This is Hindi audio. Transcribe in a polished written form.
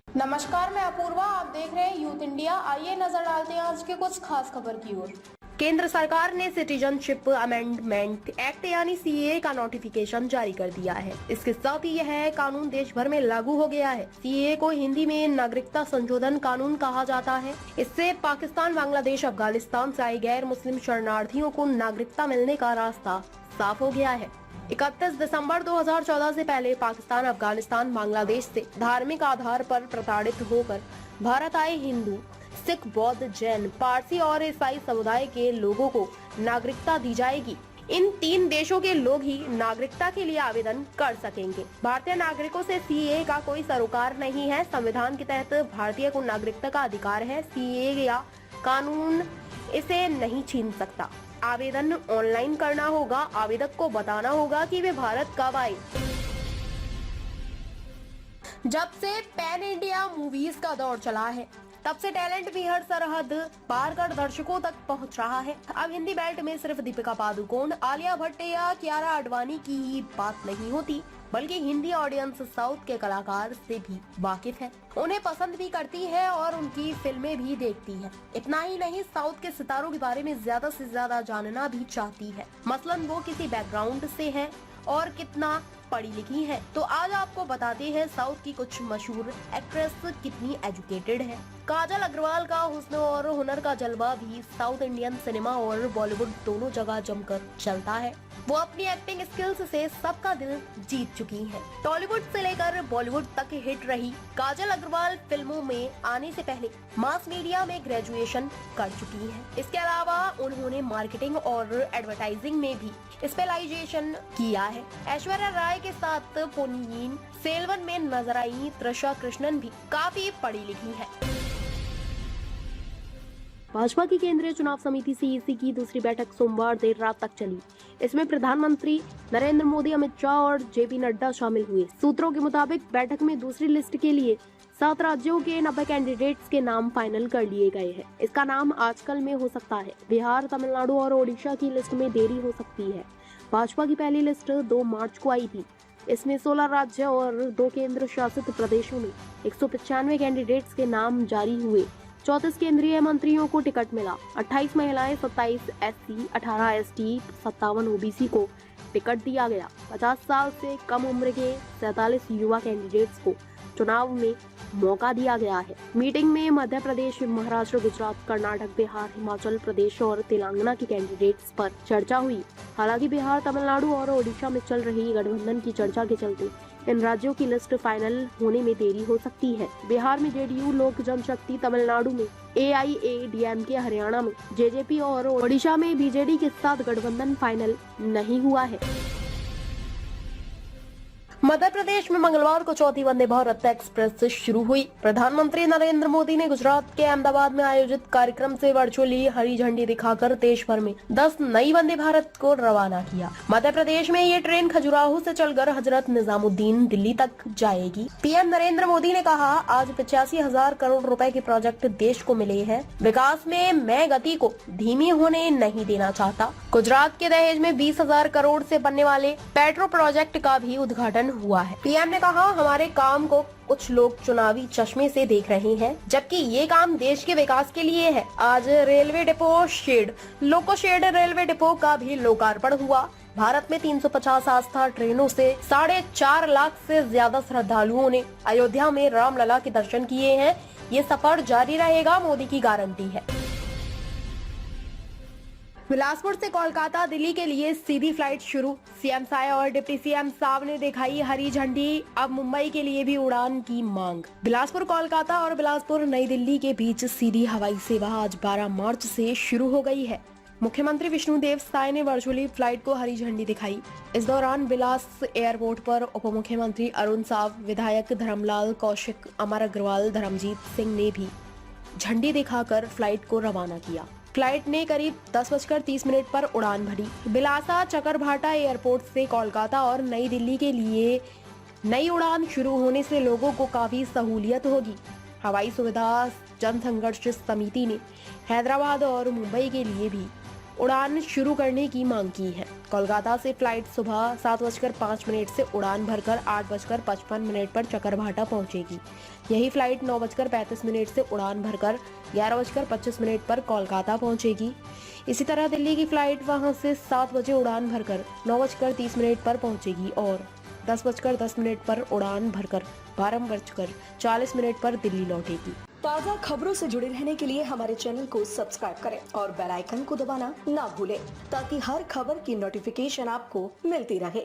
नमस्कार, मैं अपूर्वा। आप देख रहे हैं यूथ इंडिया। आइए नजर डालते हैं आज के कुछ खास खबर की ओर। केंद्र सरकार ने सिटीजनशिप अमेंडमेंट एक्ट यानी सीएए का नोटिफिकेशन जारी कर दिया है। इसके साथ ही यह कानून देश भर में लागू हो गया है। सीएए को हिंदी में नागरिकता संशोधन कानून कहा जाता है। इससे पाकिस्तान, बांग्लादेश, अफगानिस्तान से आए गैर मुस्लिम शरणार्थियों को नागरिकता मिलने का रास्ता साफ हो गया है। 31 दिसंबर 2014 से पहले पाकिस्तान, अफगानिस्तान, बांग्लादेश से धार्मिक आधार पर प्रताड़ित होकर भारत आए हिंदू, सिख, बौद्ध, जैन, पारसी और ईसाई समुदाय के लोगों को नागरिकता दी जाएगी। इन 3 देशों के लोग ही नागरिकता के लिए आवेदन कर सकेंगे। भारतीय नागरिकों से सीएए का कोई सरोकार नहीं है। संविधान के तहत भारतीय को नागरिकता का अधिकार है। सीएए या कानून इसे नहीं छीन सकता। आवेदन ऑनलाइन करना होगा। आवेदक को बताना होगा कि वे भारत कब आए। जब से पैन इंडिया मूवीज का दौर चला है, तब से टैलेंट भी हर सरहद पार कर दर्शकों तक पहुंच रहा है। अब हिंदी बेल्ट में सिर्फ दीपिका पादुकोण, आलिया भट्ट या कियारा आडवाणी की ही बात नहीं होती, बल्कि हिंदी ऑडियंस साउथ के कलाकार से भी वाकिफ है, उन्हें पसंद भी करती है और उनकी फिल्में भी देखती है। इतना ही नहीं, साउथ के सितारों के बारे में ज्यादा से ज्यादा जानना भी चाहती है। मसलन वो किसी बैकग्राउंड से है और कितना पढ़ी लिखी है। तो आज आपको बताते हैं साउथ की कुछ मशहूर एक्ट्रेस कितनी एजुकेटेड है। काजल अग्रवाल का हुस्न और हुनर का जलवा भी साउथ इंडियन सिनेमा और बॉलीवुड दोनों जगह जमकर चलता है। वो अपनी एक्टिंग स्किल्स से सबका दिल जीत चुकी हैं। टॉलीवुड से लेकर बॉलीवुड तक हिट रही काजल अग्रवाल फिल्मों में आने से पहले मास मीडिया में ग्रेजुएशन कर चुकी हैं। इसके अलावा उन्होंने मार्केटिंग और एडवर्टाइजिंग में भी स्पेशलाइजेशन किया है। ऐश्वर्या राय के साथ पोन्नियिन सेल्वन में नजर आई त्रिशा कृष्णन भी काफी पढ़ी लिखी है। भाजपा की केंद्रीय चुनाव समिति सीईसी की दूसरी बैठक सोमवार देर रात तक चली। इसमें प्रधानमंत्री नरेंद्र मोदी, अमित शाह और जेपी नड्डा शामिल हुए। सूत्रों के मुताबिक बैठक में दूसरी लिस्ट के लिए 7 राज्यों के 90 कैंडिडेट्स के नाम फाइनल कर लिए गए हैं। इसका नाम आजकल में हो सकता है। बिहार, तमिलनाडु और ओडिशा की लिस्ट में देरी हो सकती है। भाजपा की पहली लिस्ट 2 मार्च को आई थी। इसमें 16 राज्य और 2 केंद्र शासित प्रदेशों में 195 कैंडिडेट्स के नाम जारी हुए। 34 केंद्रीय मंत्रियों को टिकट मिला। 28 महिलाएं, 27 एससी, 18 एसटी, 57 ओबीसी को टिकट दिया गया। 50 साल से कम उम्र के 47 युवा कैंडिडेट्स को चुनाव में मौका दिया गया है। मीटिंग में मध्य प्रदेश, महाराष्ट्र, गुजरात, कर्नाटक, बिहार, हिमाचल प्रदेश और तेलंगाना के कैंडिडेट्स पर चर्चा हुई। हालांकि बिहार, तमिलनाडु और ओडिशा में चल रही गठबंधन की चर्चा के चलते इन राज्यों की लिस्ट फाइनल होने में देरी हो सकती है। बिहार में जेडीयू, लोक जनशक्ति, तमिलनाडु में एआईएडीएमके, हरियाणा में जेजेपी और ओडिशा में बीजेडी के साथ गठबंधन फाइनल नहीं हुआ है। मध्य प्रदेश में मंगलवार को चौथी वंदे भारत एक्सप्रेस शुरू हुई। प्रधानमंत्री नरेंद्र मोदी ने गुजरात के अहमदाबाद में आयोजित कार्यक्रम से वर्चुअली हरी झंडी दिखाकर देश भर में 10 नई वंदे भारत को रवाना किया। मध्य प्रदेश में ये ट्रेन खजुराहो से चलकर हजरत निजामुद्दीन दिल्ली तक जाएगी। पीएम नरेंद्र मोदी ने कहा, आज 85,000 करोड़ रुपए के प्रोजेक्ट देश को मिले हैं। विकास में मैं गति को धीमी होने नहीं देना चाहता। गुजरात के दहेज में 20,000 करोड़ से बनने वाले पेट्रो प्रोजेक्ट का भी उद्घाटन हुआ है। पीएम ने कहा, हमारे काम को कुछ लोग चुनावी चश्मे से देख रहे हैं, जबकि ये काम देश के विकास के लिए है। आज railway depot shed, loco shed railway depot का भी लोकार्पण हुआ। भारत में 350 आस्था ट्रेनों से 4.5 लाख से ज्यादा श्रद्धालुओं ने अयोध्या में रामलला के दर्शन किए हैं। ये सफर जारी रहेगा, मोदी की गारंटी है। बिलासपुर से कोलकाता, दिल्ली के लिए सीधी फ्लाइट शुरू। सीएम साय और डिप्टी सीएम साव ने दिखाई हरी झंडी। अब मुंबई के लिए भी उड़ान की मांग। बिलासपुर कोलकाता और बिलासपुर नई दिल्ली के बीच सीधी हवाई सेवा आज 12 मार्च से शुरू हो गई है। मुख्यमंत्री विष्णुदेव साय ने वर्चुअली फ्लाइट को हरी झंडी दिखाई। इस दौरान बिलास एयरपोर्ट पर उप मुख्यमंत्री अरुण साव, विधायक धर्मलाल कौशिक, अमर अग्रवाल, धर्मजीत सिंह ने भी झंडी दिखाकर फ्लाइट को रवाना किया। फ्लाइट ने करीब 10:30 पर उड़ान भरी। बिलासा चकरभाटा एयरपोर्ट से कोलकाता और नई दिल्ली के लिए नई उड़ान शुरू होने से लोगों को काफी सहूलियत होगी। हवाई सुविधा जनसंघर्ष समिति ने हैदराबाद और मुंबई के लिए भी उड़ान शुरू करने की मांग की है। कोलकाता से फ्लाइट सुबह 7:05 से उड़ान भरकर 8:55 पर चकरभाटा पहुंचेगी। यही फ्लाइट 9:35 से उड़ान भरकर 11:25 पर कोलकाता पहुंचेगी। इसी तरह दिल्ली की फ्लाइट वहां से 7 बजे उड़ान भरकर 9:30 पर पहुंचेगी और 10:10 पर उड़ान भरकर 12:40 पर दिल्ली लौटेगी। ताज़ा खबरों से जुड़े रहने के लिए हमारे चैनल को सब्सक्राइब करें और बेल आइकन को दबाना ना भूलें ताकि हर खबर की नोटिफिकेशन आपको मिलती रहे।